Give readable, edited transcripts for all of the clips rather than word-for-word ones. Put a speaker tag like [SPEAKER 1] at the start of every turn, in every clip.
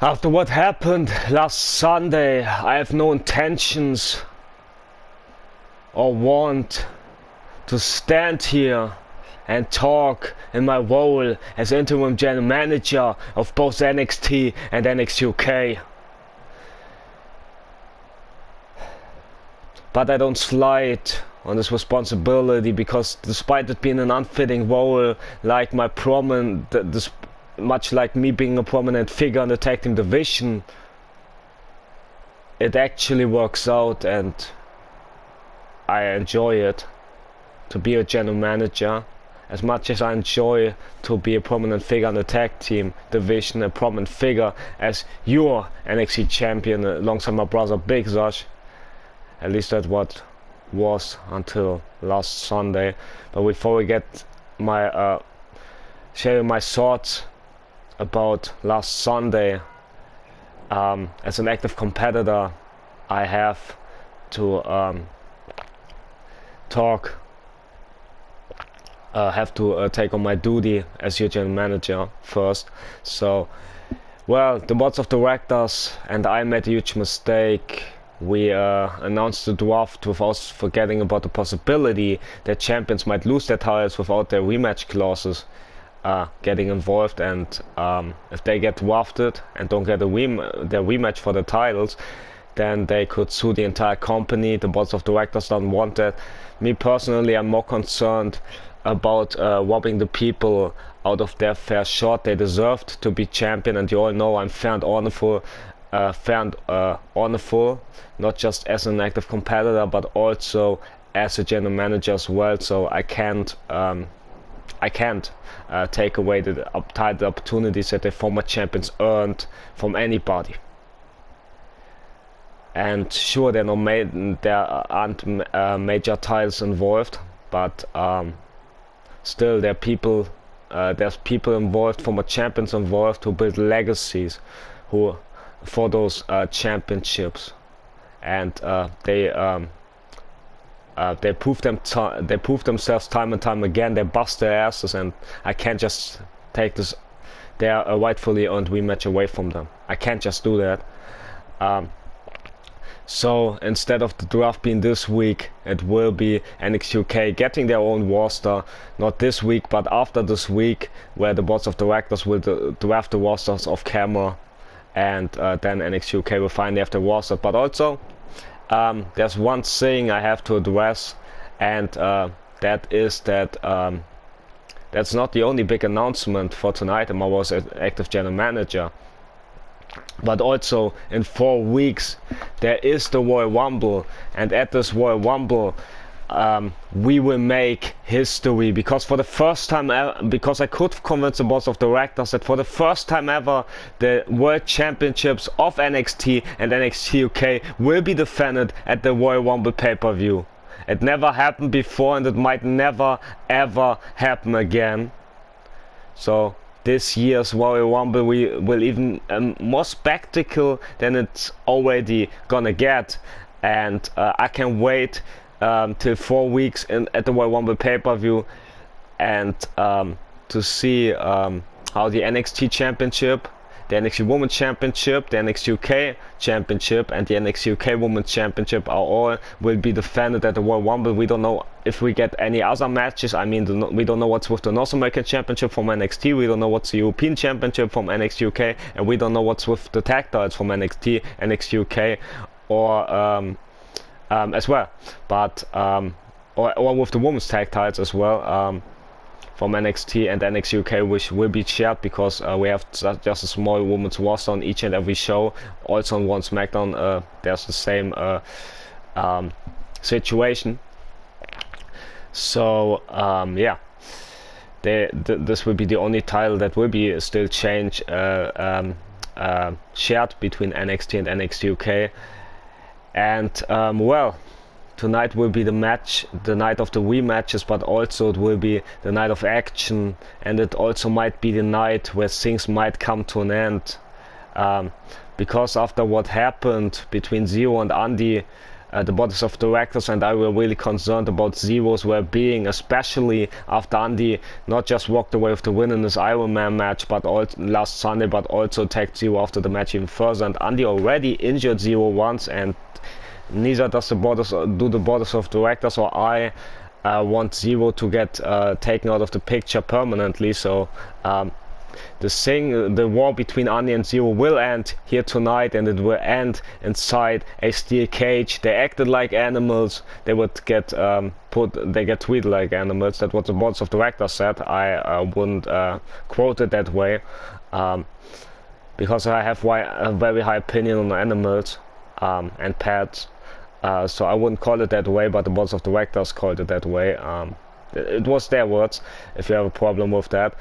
[SPEAKER 1] After what happened last Sunday, I have no intentions or want to stand here and talk in my role as interim general manager of both NXT and NXT UK. But I don't slide on this responsibility, because despite it being an unfitting role, like my much like me being a prominent figure in the tag team division, it actually works out and I enjoy it to be a general manager. As much as I enjoy to be a prominent figure in the tag team division, a prominent figure as your NXT champion alongside my brother Big Sash. At least that's what was until last Sunday. But before we get my sharing my thoughts about last Sunday, as an active competitor, I have to take on my duty as your general manager first. So, well, the board of directors and I made a huge mistake. We announced the draft without forgetting about the possibility that champions might lose their titles without their rematch clauses getting involved, and if they get drafted and don't get their rematch for the titles, then they could sue the entire company. The board of directors don't want that. Me personally, I'm more concerned about robbing the people out of their fair shot. They deserved to be champion, and you all know I'm fair and honorful, not just as an active competitor but also as a general manager as well. So I can't take away the title opportunities that the former champions earned from anybody. And sure, there aren't major titles involved, but still there's people involved, former champions involved, who build legacies for those championships, and they prove themselves time and time again. They bust their asses, and I can't just take their rightfully earned rematch away from them. I can't just do that. So instead of the draft being this week, it will be NXT UK getting their own roster, not this week but after this week, where the boards of directors will draft the rosters off camera, and then NXT UK will finally have the roster. But also there's one thing I have to address, and that is that that's not the only big announcement for tonight. I was an active general manager, but also in 4 weeks there is the Royal Rumble, and at this Royal Rumble we will make history, because for the first time because I could convince the board of directors that for the first time ever the World Championships of NXT and NXT UK will be defended at the Royal Rumble pay-per-view. It never happened before, and it might never ever happen again. So this year's Royal Rumble will even more spectacle than it's already gonna get, and I can wait till 4 weeks at the Royal Rumble pay-per-view, and to see how the NXT Championship, the NXT Women's Championship, the NXT UK Championship, and the NXT UK Women's Championship will be defended at the Royal Rumble. We don't know if we get any other matches. I mean, we don't know what's with the North American Championship from NXT, we don't know what's the European Championship from NXT UK, and we don't know what's with the tag titles from NXT, NXT UK, or as well, but or with the women's tag titles as well, from NXT and NXT UK, which will be shared because we have just a small women's roster on each and every show. Also on one Smackdown there's the same situation. So yeah, this will be the only title that will be still shared between NXT and NXT UK. And well, tonight will be the night of the rematches, but also it will be the night of action, and it also might be the night where things might come to an end, because after what happened between Zero and Andy the board of directors and I were really concerned about Zero's well-being, especially after Andy not just walked away with the win in his Iron Man match but also last Sunday, but also attacked Zero after the match even further. And Andy already injured Zero once, and neither does the board of directors or I want Zero to get taken out of the picture permanently. So the war between Andy and Zero will end here tonight, and it will end inside a steel cage. They acted like animals. They would get get treated like animals. That's what the board of directors said. I wouldn't quote it that way, because I have a very high opinion on animals and pets. So I wouldn't call it that way, but the board of directors called it that way. It was their words. If you have a problem with that.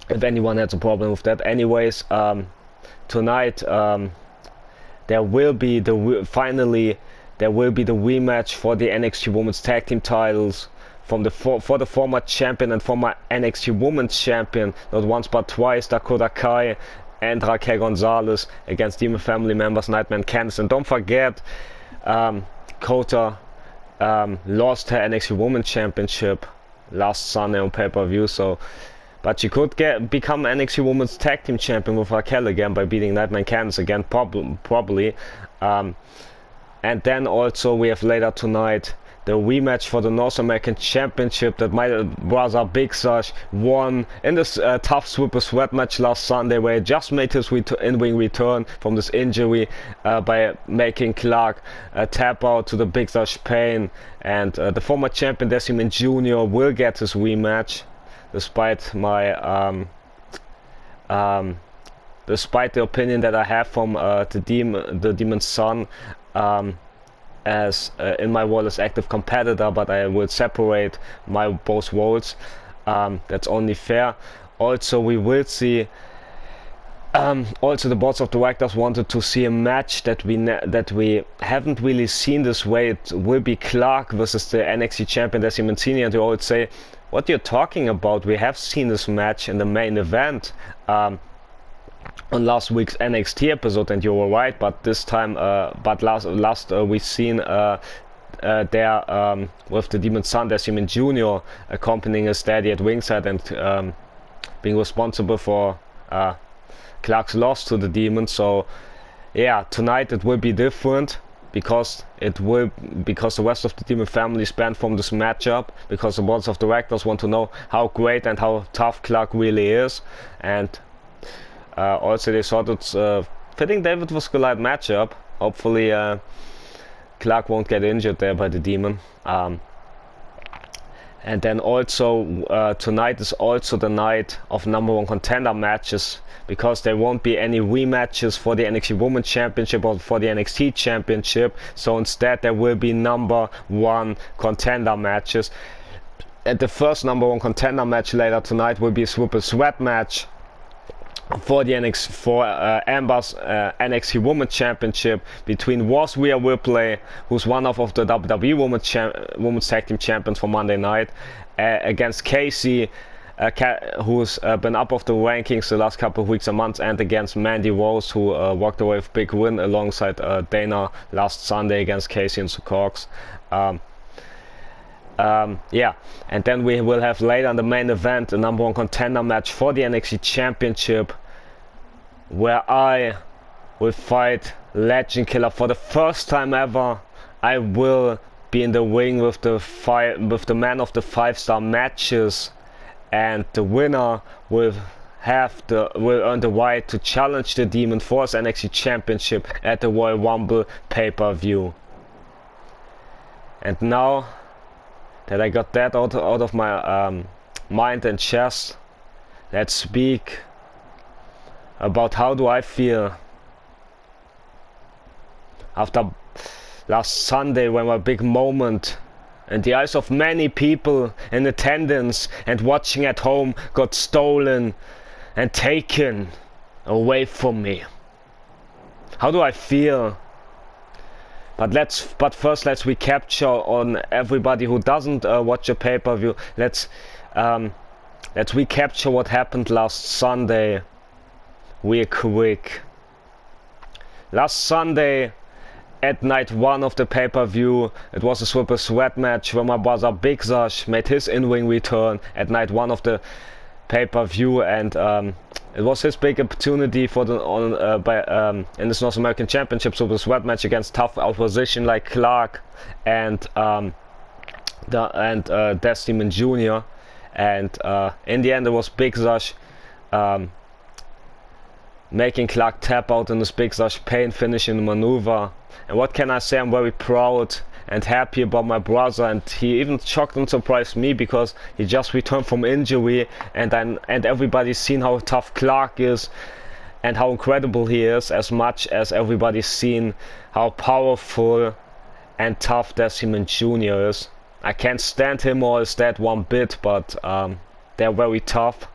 [SPEAKER 1] If anyone has a problem with that. Anyways, tonight there will be the rematch for the NXT Women's Tag Team titles from for the former champion and former NXT Women's Champion, not once but twice, Dakota Kai and Raquel Gonzalez against Demon family members Nightmare and Candice. And don't forget, Kota lost her NXT Women's Championship last Sunday on pay-per-view, but she could become NXT Women's Tag Team Champion with Raquel again by beating Nightmare and Candice again, probably. And then also we have later tonight the rematch for the North American Championship that my brother Big Sash won in this tough super sweat match last Sunday, where he just made his in-ring return from this injury by making Clark tap out to the Big Sash pain. And the former champion Deciman Jr. will get his rematch, despite my despite the opinion that I have from the Demon's son as in my role as active competitor, but I will separate my both roles. That's only fair. Also, we will see. Also, the boards of directors wanted to see a match that we haven't really seen this way. It will be Clark versus the NXT champion Deciman Senior, and they always say, "What you're talking about? We have seen this match in the main event on last week's NXT episode," and you were right. But this time, last we've seen there with the Demon's son Deciman Jr. accompanying his daddy at ringside and being responsible for Clark's loss to the Demon. So yeah, tonight it will be different because the rest of the Demon family is banned from this matchup, because the boards of directors want to know how great and how tough Clark really is. And also they thought it's fitting David vs. Goliath matchup. Hopefully Clark won't get injured there by the Demon. And then also tonight is also the night of #1 contender matches, because there won't be any rematches for the NXT Women's Championship or for the NXT Championship. So instead there will be #1 contender matches. And the first #1 contender match later tonight will be a triple threat match for the Amber's NXT Women's Championship between Rhea Ripley, who's one of the WWE Women's Tag Team Champions for Monday night, against Casey, who's been up of the rankings the last couple of weeks and months, and against Mandy Rose, who walked away with a big win alongside Dana last Sunday against Casey and Cox. Yeah, and then we will have later in the main event a #1 contender match for the NXT Championship, where I will fight Legend Killer for the first time ever. I will be in the ring with the man of the 5-star matches, and the winner will earn the right to challenge the Demon for his NXT Championship at the Royal Rumble pay-per-view. And now that I got that out of my mind and chest, let's speak about how do I feel after last Sunday, when my big moment in the eyes of many people in attendance and watching at home got stolen and taken away from me. How do I feel? But first let's recapture on everybody who doesn't watch a pay-per-view. Let's recapture what happened last Sunday real quick. Last Sunday at night 1 of the pay-per-view. It was a super sweat match where my brother Big Sash made his in-ring return at night 1 of the pay-per-view, and it was his big opportunity for the in this North American Championship super sweat match against tough opposition like Clark and Death Demon Jr. And in the end it was Big Sash making Clark tap out in this Big Sash pain finishing maneuver. And what can I say, I'm very proud and happy about my brother, and he even shocked and surprised me because he just returned from injury, and everybody's seen how tough Clark is and how incredible he is, as much as everybody's seen how powerful and tough Death Demon Jr. is. I can't stand him or his dad one bit, but they're very tough.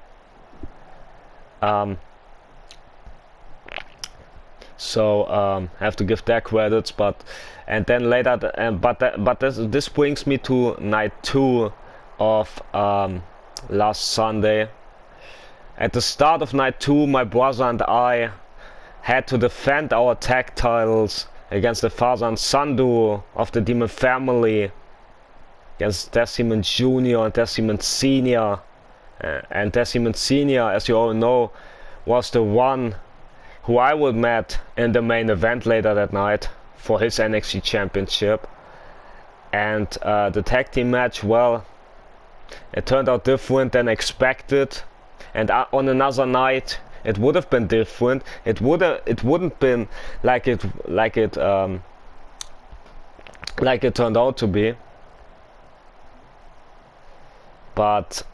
[SPEAKER 1] So I have to give their credits, but and then later, this brings me to night 2 of last Sunday. At the start of night 2, my brother and I had to defend our tag titles against the father and son duo of the Demon family, against Death Demon Jr. and Death Demon Senior. And Death Demon Senior, as you all know, was the one who I would met in the main event later that night for his NXT Championship. And the tag team match, well, it turned out different than expected. And on another night, it would have been different. It wouldn't been like it turned out to be. But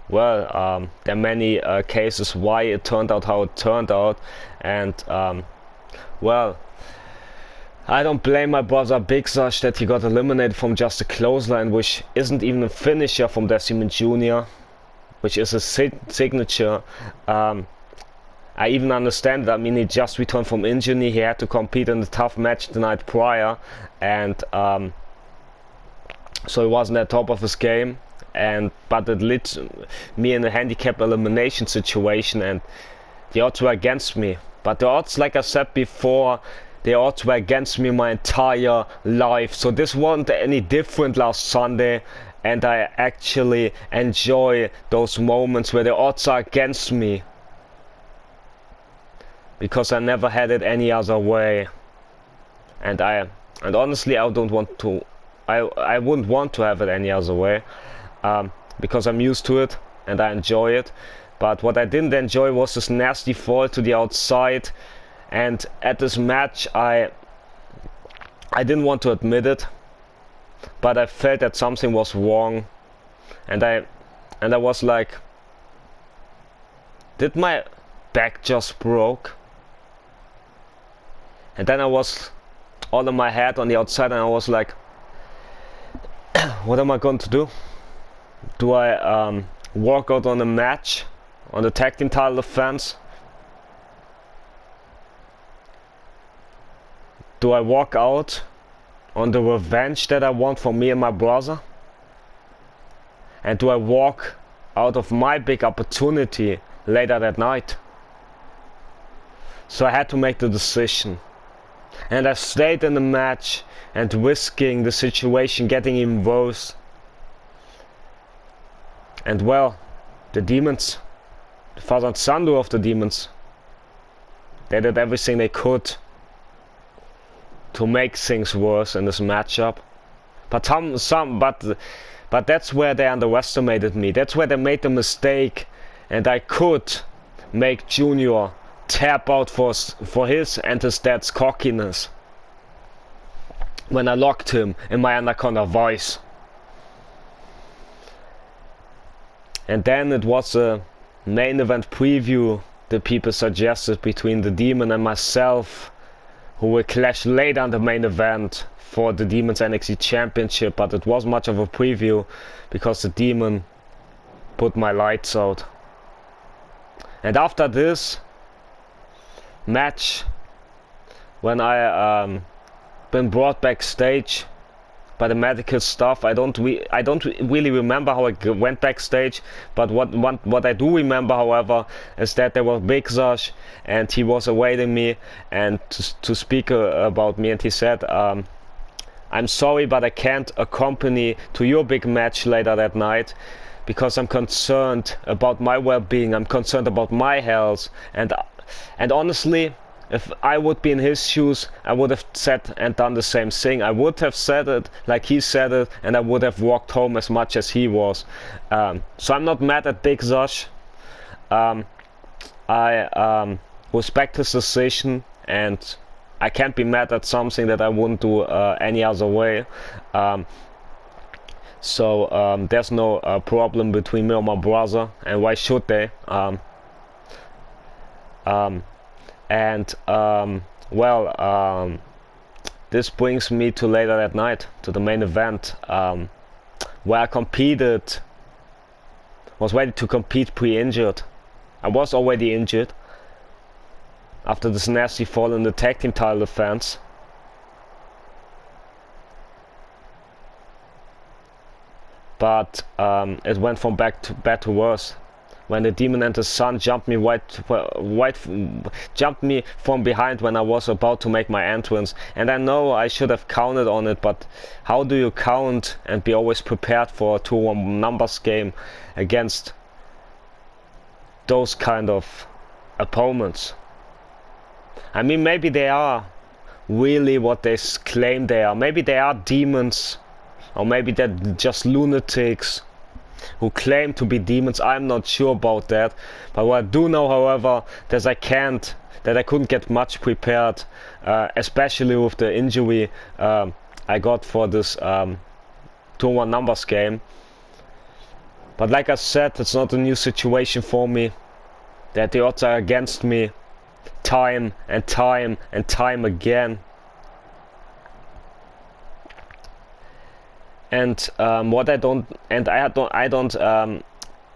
[SPEAKER 1] well, there are many cases why it turned out how it turned out, and well, I don't blame my brother Big Sash that he got eliminated from just a clothesline, which isn't even a finisher from Death Demon Jr., which is a signature. I even understand it. I mean, he just returned from injury, he had to compete in the tough match the night prior, and so he wasn't at top of his game. But it led me in a handicap elimination situation, and the odds were against me. But the odds, like I said before, the odds were against me my entire life. So this wasn't any different last Sunday, and I actually enjoy those moments where the odds are against me, because I never had it any other way. And honestly, I don't want to. I wouldn't want to have it any other way. Because I'm used to it and I enjoy it. But what I didn't enjoy was this nasty fall to the outside, and at this match I didn't want to admit it, but I felt that something was wrong, and I was like, did my back just broke? And then I was all in my head on the outside, and I was like, what am I going to do? Do I walk out on a match, on the tag team title defense? Do I walk out on the revenge that I want for me and my brother? And do I walk out of my big opportunity later that night? So I had to make the decision. And I stayed in the match and risking the situation getting even worse. And well, the demons, the father and son duo of the demons, they did everything they could to make things worse in this matchup. But but that's where they underestimated me. That's where they made the mistake, and I could make Junior tap out for his and his dad's cockiness when I locked him in my Anaconda voice. And then it was a main event preview the people suggested between the Demon and myself, who will clash later in the main event for the Demon's NXT Championship, but it wasn't much of a preview because the Demon put my lights out. And after this match, when I been brought backstage, by the medical stuff. I don't really remember how I went backstage, but what I do remember, however, is that there was Big Sash and he was awaiting me and to speak about me, and he said, I'm sorry, but I can't accompany to your big match later that night because I'm concerned about my well-being, I'm concerned about my health, and honestly, if I would be in his shoes, I would have said and done the same thing. I would have said it like he said it, and I would have walked home as much as he was. So I'm not mad at Big Sash. I respect his decision, and I can't be mad at something that I wouldn't do any other way. So there's no problem between me and my brother, and why should they? This brings me to later that night, to the main event, where I competed, was ready to compete pre-injured. I was already injured after this nasty fall in the tag team title defense. But it went from bad to worse when the Demon and the Sun jumped me from behind when I was about to make my entrance. And I know I should have counted on it, but how do you count and be always prepared for a 2-1 numbers game against those kind of opponents? I mean, maybe they are really what they claim they are. Maybe they are demons, or maybe they're just lunatics who claim to be demons. I'm not sure about that, but what I do know, however, that I couldn't get much prepared, especially with the injury I got for this 2-1 numbers game. But like I said, it's not a new situation for me, that the odds are against me time and time and time again. And I don't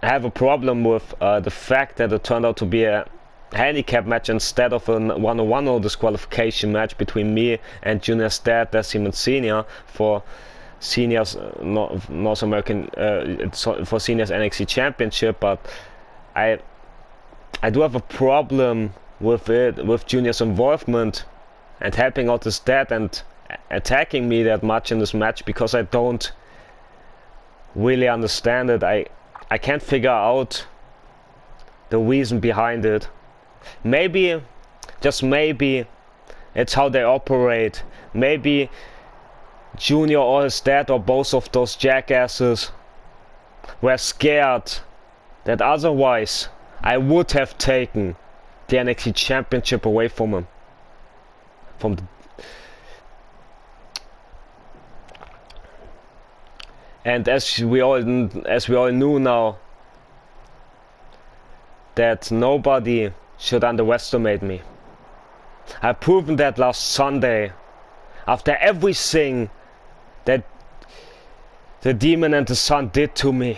[SPEAKER 1] have a problem with the fact that it turned out to be a handicap match instead of a 1-on-1 or disqualification match between me and Junior's dad, Decimate Senior, for Seniors North American for Seniors NXT Championship. But I do have a problem with it, with Junior's involvement and helping out his dad and attacking me that much in this match, because I don't really understand it. I can't figure out the reason behind it. Maybe, just maybe, it's how they operate. Maybe Junior or his dad or both of those jackasses were scared that otherwise I would have taken the NXT Championship away from him. And as we all knew now, that nobody should underestimate me. I've proven that last Sunday, after everything that the Demon and the Sun did to me.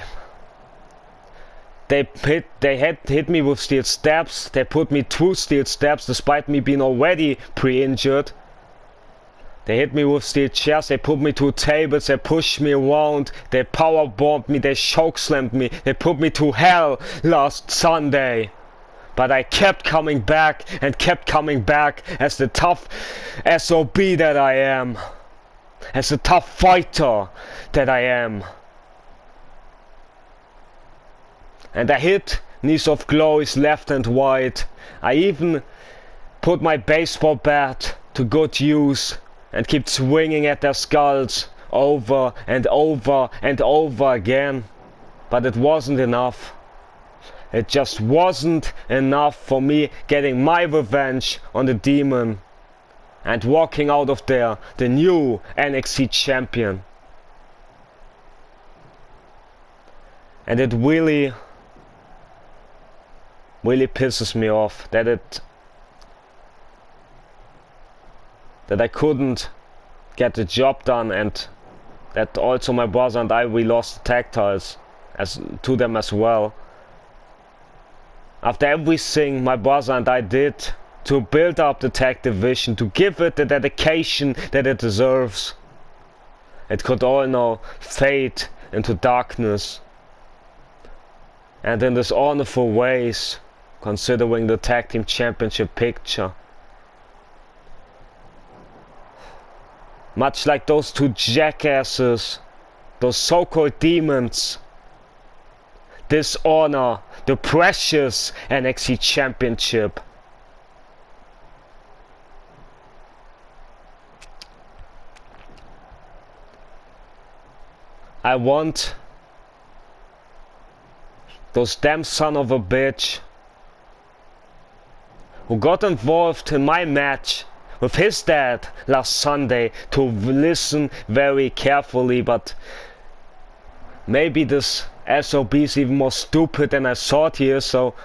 [SPEAKER 1] They had hit me with steel steps. They put me through steel steps despite me being already pre-injured. They hit me with steel chairs, they put me through tables, they pushed me around, they power bombed me, they choke slammed me, they put me to hell last Sunday. But I kept coming back and kept coming back as the tough SOB that I am. As the tough fighter that I am. And I hit Knees of Glories left and right. I even put my baseball bat to good use and keep swinging at their skulls over and over and over again. But it wasn't enough. It just wasn't enough for me getting my revenge on the Demon and walking out of there the new NXT champion. And it really pisses me off that I couldn't get the job done, and that also my brother and we lost the tag titles to them as well. After everything my brother and I did to build up the tag division, to give it the dedication that it deserves, It could all now fade into darkness. And in this honorful ways, considering the tag team championship picture. Much like those two jackasses, those so-called demons, dishonor the precious NXT championship. I want those damn son of a bitch who got involved in my match with his dad last Sunday to listen very carefully, but maybe this SOB is even more stupid than I thought he is, so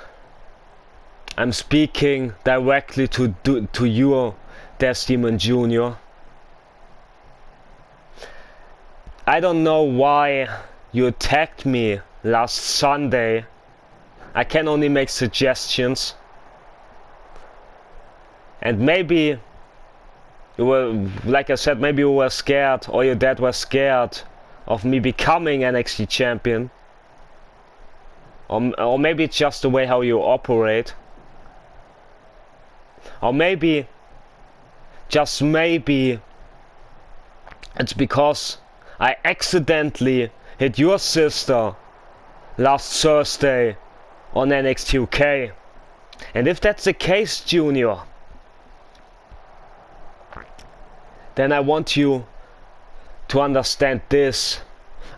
[SPEAKER 1] I'm speaking directly to you, Desmond Jr. I don't know why you attacked me last Sunday. I can only make suggestions. And maybe you were, like I said, maybe you were scared, or your dad was scared of me becoming NXT champion. Or maybe it's just the way how you operate. Or maybe, just maybe, it's because I accidentally hit your sister last Thursday on NXT UK. And if that's the case, Junior, then I want you to understand this.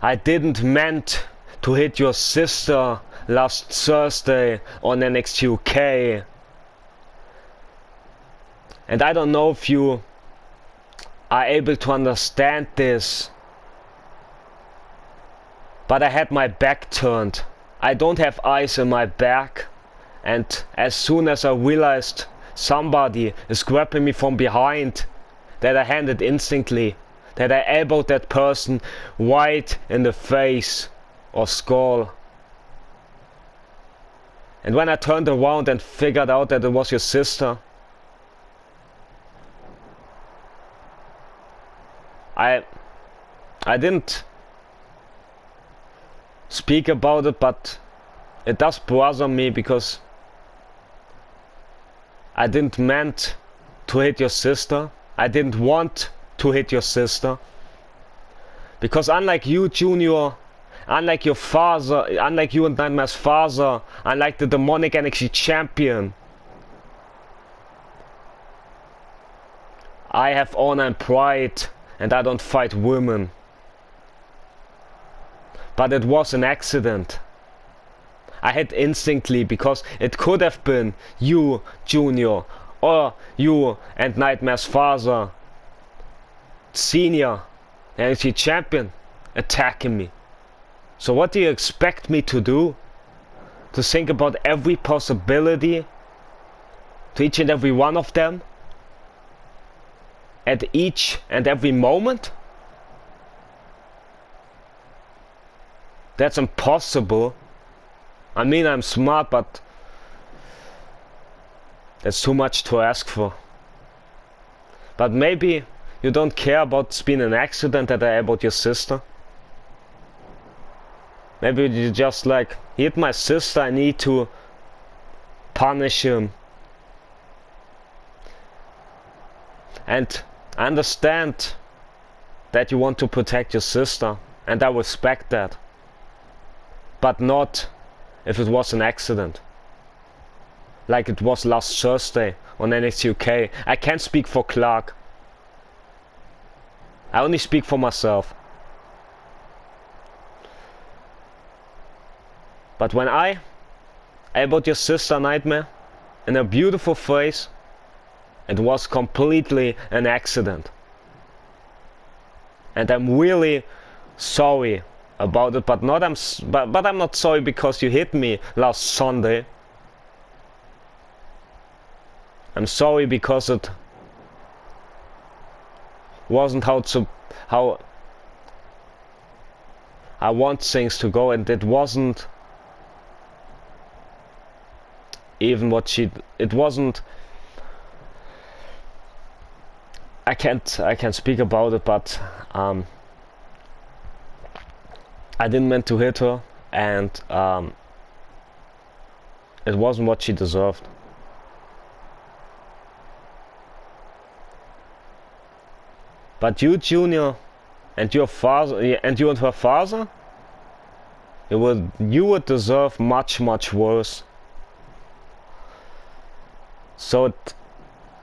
[SPEAKER 1] I didn't meant to hit your sister last Thursday on NXT UK. And I don't know if you are able to understand this, but I had my back turned. I don't have eyes in my back, and as soon as I realized somebody is grabbing me from behind, that I handed instantly, that I elbowed that person right in the face or skull. And when I turned around and figured out that it was your sister, I didn't speak about it, but it does bother me because I didn't meant to hit your sister. I didn't want to hit your sister. Because unlike you, Junior, unlike your father, unlike you and Nightmare's father, unlike the demonic NXT champion, I have honor and pride, and I don't fight women. But it was an accident. I hit instantly because it could have been you, Junior, or you and Nightmare's father, Senior, NXT champion, attacking me. So what do you expect me to do? To think about every possibility? To each and every one of them? At each and every moment? That's impossible. I mean, I'm smart, but that's too much to ask for. But maybe you don't care about it's been an accident that I elbowed your sister. Maybe you just like, he hit my sister, I need to punish him. And I understand that you want to protect your sister, and I respect that. But not if it was an accident. Like it was last Thursday on NXT UK. I can't speak for Clark. I only speak for myself. But when I elbowed your sister Nightmare in a beautiful face, it was completely an accident. And I'm really sorry about it, but I'm not sorry because you hit me last Sunday. I'm sorry because it wasn't how I want things to go, and it wasn't even what it wasn't. I can't speak about it, but I didn't mean to hit her, and it wasn't what she deserved. But you, Junior, and your father, and you and her father, you would deserve much worse. So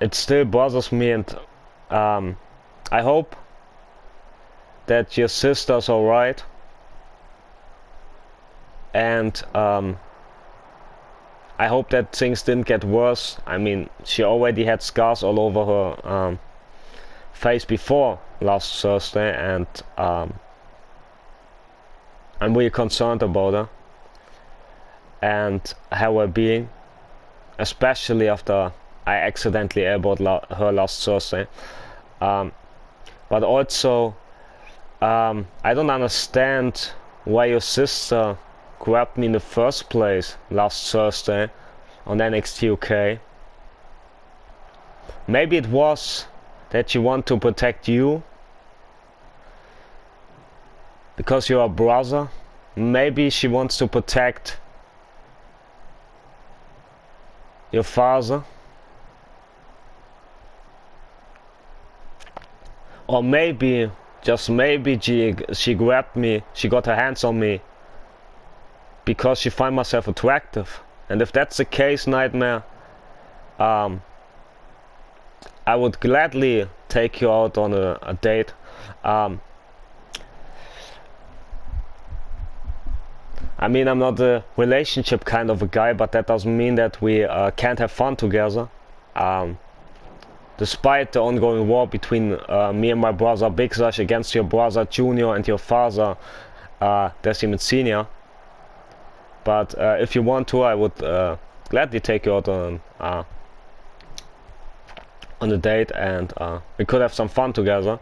[SPEAKER 1] it still bothers me, and I hope that your sister's alright, and I hope that things didn't get worse. I mean, she already had scars all over her face before last Thursday, and I'm really concerned about her and her well-being, especially after I accidentally elbowed her last Thursday. But also, I don't understand why your sister grabbed me in the first place last Thursday on NXT UK. Maybe it was that she wanted to protect you because you're a brother. Maybe she wants to protect your father. Or maybe, just maybe, she grabbed me, she got her hands on me because she finds myself attractive. And if that's the case, Nightmare, I would gladly take you out on a date. I mean, I'm not a relationship kind of a guy, but that doesn't mean that we can't have fun together. Despite the ongoing war between me and my brother Big Sash against your brother Junior and your father Decimus Senior. But if you want to, I would gladly take you out on a date, and we could have some fun together.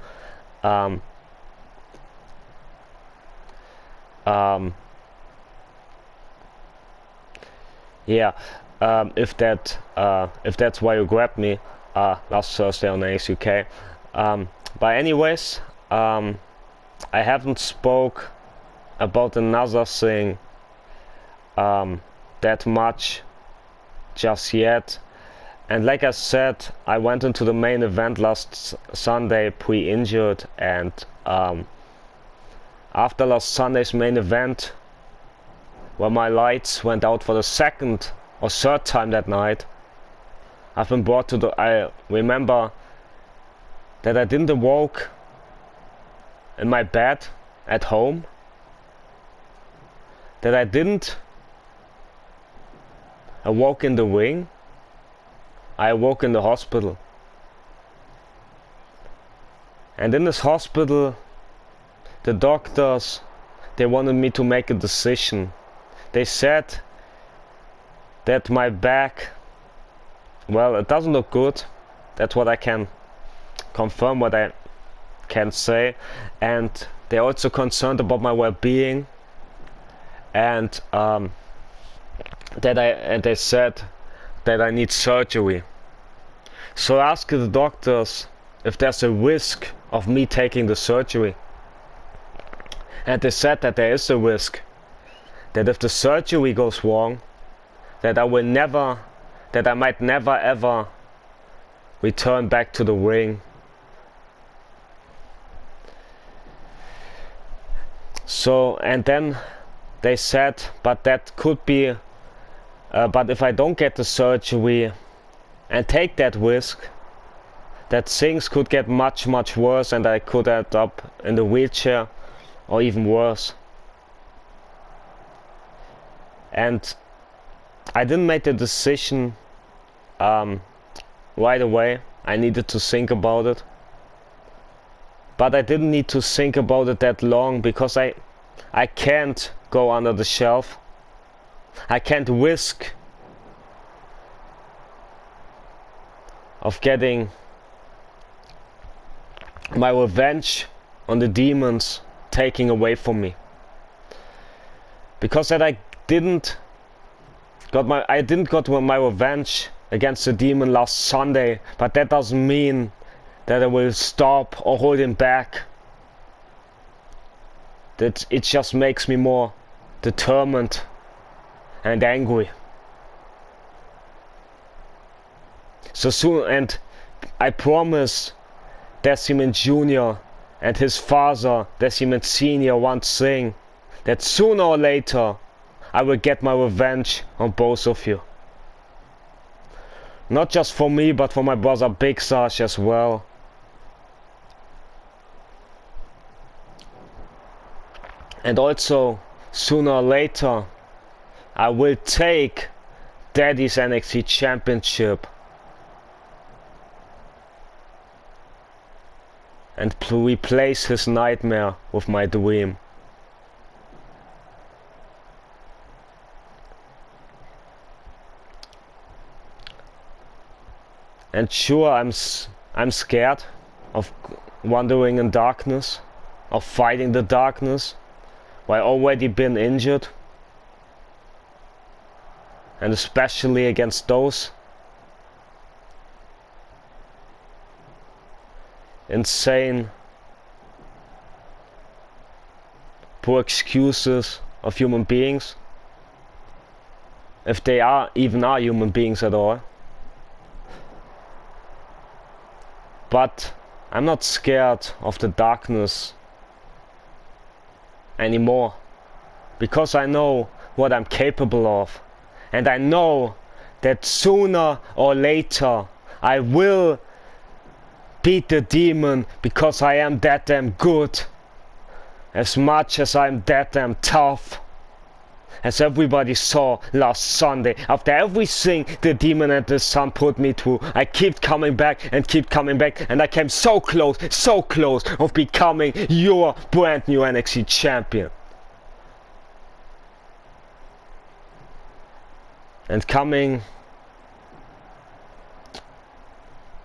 [SPEAKER 1] Yeah, if that's why you grabbed me last Thursday on NXT UK. But anyways, I haven't spoke about another thing that much just yet. And like I said, I went into the main event last Sunday pre-injured, and after last Sunday's main event, where my lights went out for the second or third time that night, I've been brought to the... I remember that I didn't awoke in my bed at home, that I didn't awoke in the ring. I awoke in the hospital. And in this hospital, the doctors, they wanted me to make a decision. They said that my back, well, it doesn't look good. That's what I can confirm, what I can say. And they're also concerned about my well-being. And they said that I need surgery. So I asked the doctors if there's a risk of me taking the surgery. And they said that there is a risk. That if the surgery goes wrong, that I might never ever return back to the ring. So, and then they said, but that could be, but if I don't get the surgery and take that risk, that things could get much worse, and I could end up in the wheelchair or even worse. And I didn't make the decision right away. I needed to think about it. But I didn't need to think about it that long, because I can't go under the shelf. I can't risk of getting my revenge on the demons taking away from me. Because that I didn't got my revenge against the demon last Sunday, but that doesn't mean that I will stop or hold him back that it just makes me more determined and angry. So soon, and I promise Deciman Jr. and his father, Deciman Sr. one thing, that sooner or later I will get my revenge on both of you. Not just for me, but for my brother Big Sash as well. And also, sooner or later, I will take Daddy's NXT Championship and replace his nightmare with my dream. And sure, I'm scared of wandering in darkness, of fighting the darkness, while I already been injured, and especially against those insane poor excuses of human beings, if they even are human beings at all. But I'm not scared of the darkness anymore, because I know what I'm capable of, and I know that sooner or later I will beat the demon, because I am that damn good, as much as I'm that damn tough. As everybody saw last Sunday, after everything the demon and the sun put me through, I keep coming back, and I came so close of becoming your brand new NXT champion. And coming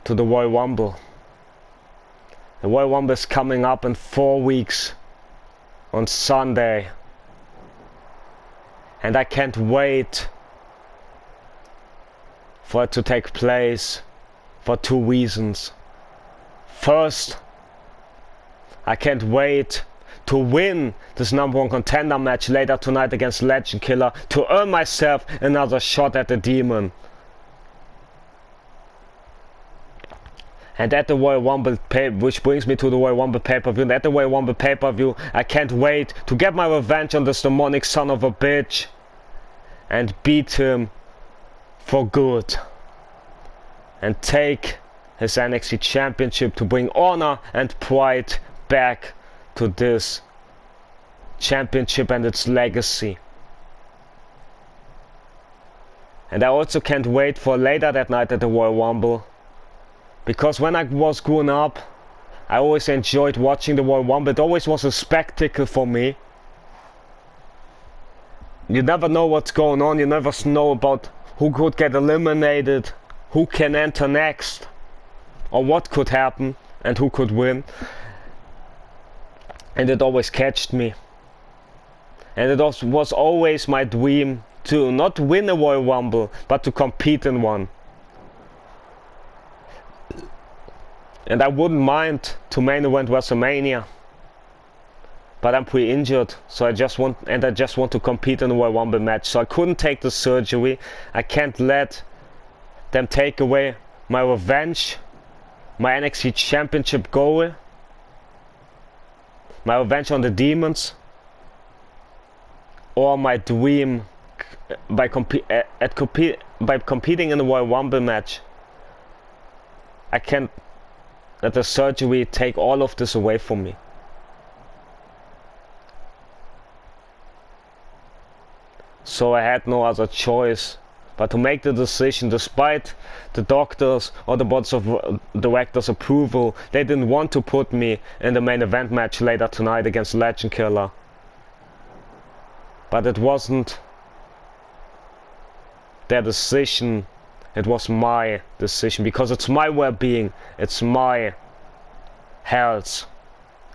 [SPEAKER 1] to the Royal Rumble. The Royal Rumble is coming up in 4 weeks on Sunday. And I can't wait for it to take place for 2 reasons. First, I can't wait to win this #1 contender match later tonight against Legend Killer to earn myself another shot at the demon. And at the Royal Rumble which brings me to the Royal Rumble pay-per-view. And at the Royal Rumble pay-per-view, I can't wait to get my revenge on this demonic son of a bitch and beat him for good. And take his NXT championship to bring honor and pride back to this championship and its legacy. And I also can't wait for later that night at the Royal Rumble. Because when I was growing up, I always enjoyed watching the Royal Rumble. It always was a spectacle for me. You never know what's going on. You never know about who could get eliminated, who can enter next, or what could happen, and who could win. And it always catched me. And it was always my dream to not win a Royal Rumble, but to compete in one. And I wouldn't mind to main event WrestleMania, but I'm pre-injured, so I just want to compete in a Royal Rumble match. So I couldn't take the surgery. I can't let them take away my revenge, my NXT Championship goal, my revenge on the demons, or my dream by competing in a Royal Rumble match. I can't let the surgery take all of this away from me. So I had no other choice but to make the decision, despite the doctors or the boards of directors' approval. They didn't want to put me in the main event match later tonight against Legend Killer. But it wasn't their decision. It was my decision, because it's my well-being, it's my health,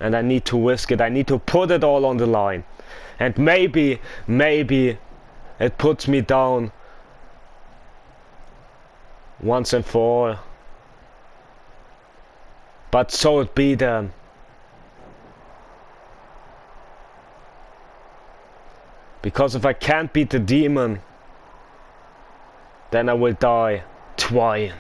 [SPEAKER 1] and I need to risk it. I need to put it all on the line. And maybe it puts me down once and for all. But so it be then. Because if I can't beat the demon, then I will die twice.